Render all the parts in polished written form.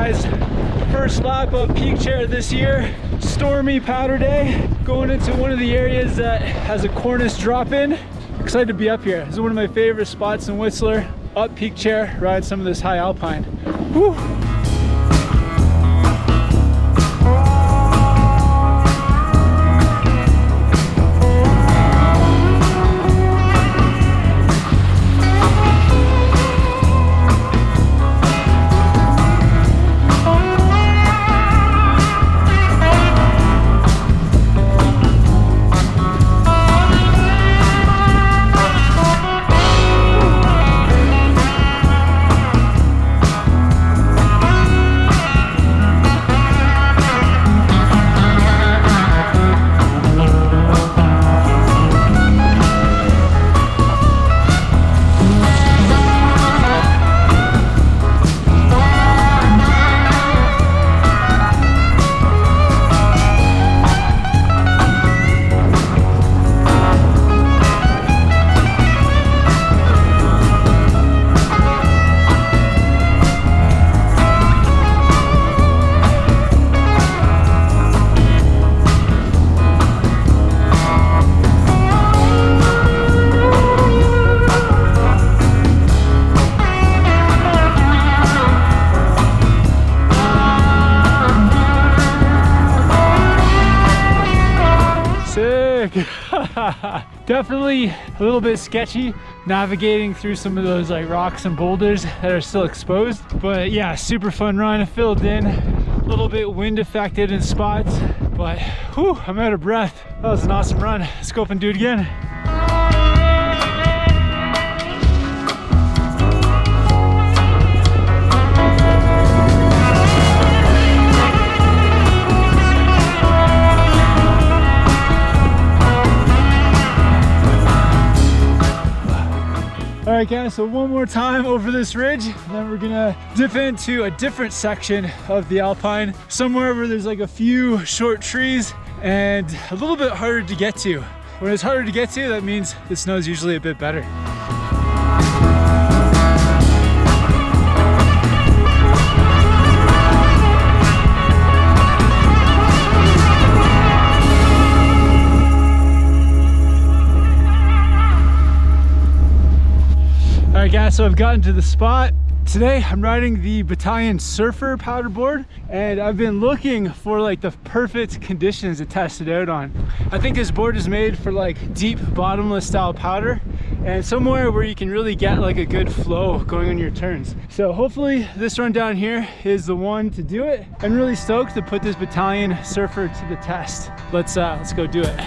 guys, first lap of Peak Chair this year. Stormy powder day. Going into one of the areas that has a cornice drop in. Excited to be up here. This is one of my favorite spots in Whistler. Up Peak Chair, ride some of this high Alpine. Whew. Definitely a little bit sketchy navigating through some of those like rocks and boulders that are still exposed, but yeah, super fun run. Filled in, a little bit wind affected in spots, but whew, I'm out of breath. That was an awesome run. Let's go up and do it again. All right guys, so one more time over this ridge, and then we're gonna dip into a different section of the Alpine, somewhere where there's like a few short trees and a little bit harder to get to. When it's harder to get to, that means the snow is usually a bit better. Alright guys, so I've gotten to the spot. Today I'm riding the Bataleon Surfer powder board, and I've been looking for like the perfect conditions to test it out on. I think this board is made for like deep bottomless style powder and somewhere where you can really get like a good flow going on your turns. So hopefully this run down here is the one to do it. I'm really stoked to put this Bataleon Surfer to the test. Let's go do it.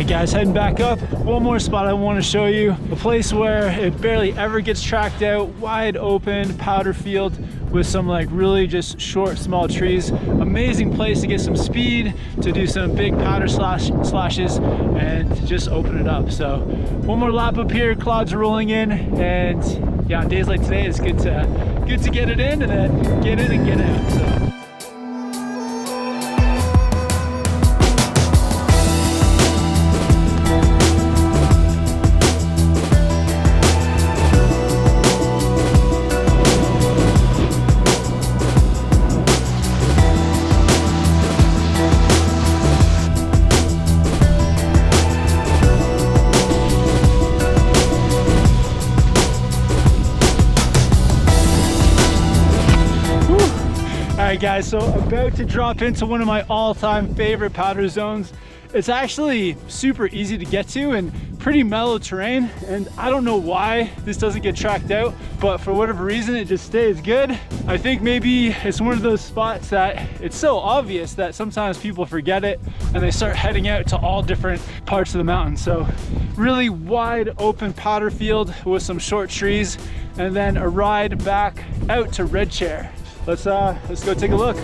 Guys, heading back up. One more spot I want to show you, a place where it barely ever gets tracked out, wide open powder field with some like really just short small trees. Amazing place to get some speed, to do some big powder slashes and to just open it up. So one more lap up here, clouds are rolling in, and yeah, on days like today it's good to get it in and then get in and get out. So guys, so about to drop into one of my all-time favorite powder zones. It's actually super easy to get to and pretty mellow terrain, and I don't know why this doesn't get tracked out, but for whatever reason it just stays good. I think maybe it's one of those spots that it's so obvious that sometimes people forget it and they start heading out to all different parts of the mountain. So really wide open powder field with some short trees, and then a ride back out to Red Chair. Let's go take a look.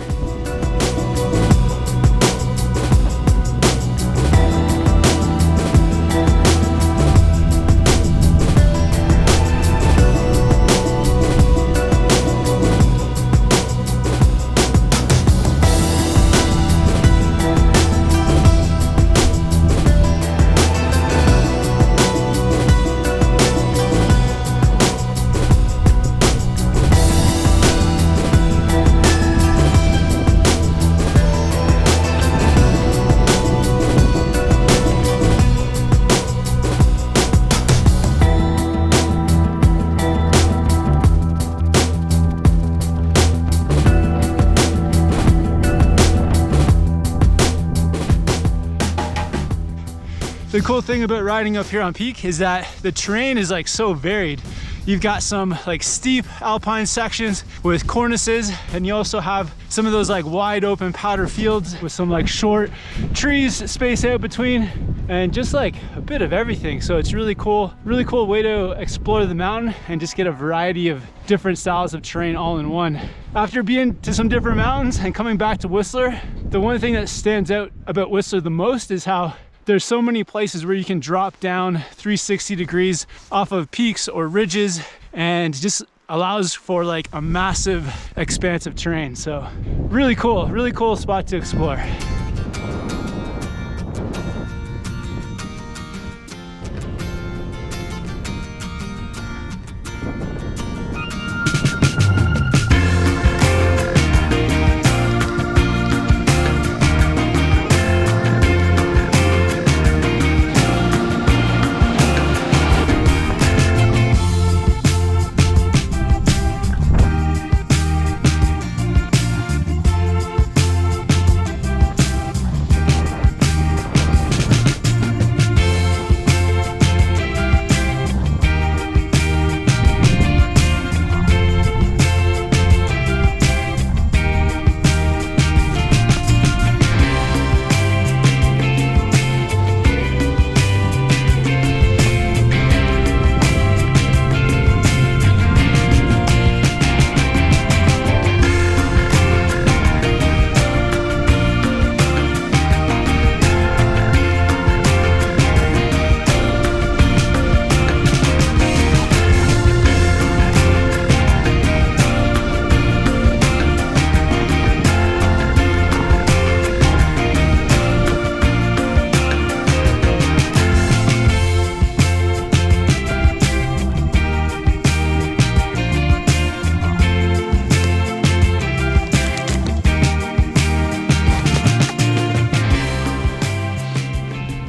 The cool thing about riding up here on peak is that the terrain is like so varied. You've got some like steep alpine sections with cornices, and you also have some of those like wide open powder fields with some like short trees spaced out between, and just like a bit of everything. So it's really cool way to explore the mountain and just get a variety of different styles of terrain all in one. After being to some different mountains and coming back to Whistler, the one thing that stands out about Whistler the most is how there's so many places where you can drop down 360 degrees off of peaks or ridges, and just allows for like a massive expanse of terrain. So really cool spot to explore.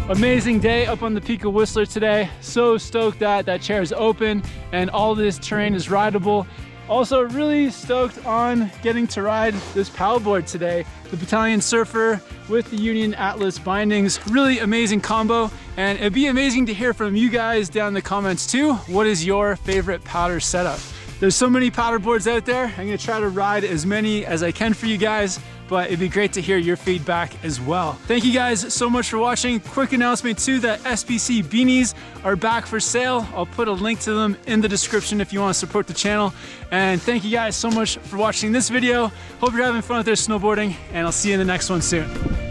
Amazing day up on the peak of Whistler today. So stoked that that chair is open and all this terrain is rideable. Also really stoked on getting to ride this paddleboard today, the Bataleon Surfer with the Union Atlas bindings. Really amazing combo, and it'd be amazing to hear from you guys down in the comments too. What is your favorite powder setup? There's so many powder boards out there. I'm gonna try to ride as many as I can for you guys, but it'd be great to hear your feedback as well. Thank you guys so much for watching. Quick announcement too, that SBC beanies are back for sale. I'll put a link to them in the description if you want to support the channel. And thank you guys so much for watching this video. Hope you're having fun out there snowboarding, and I'll see you in the next one soon.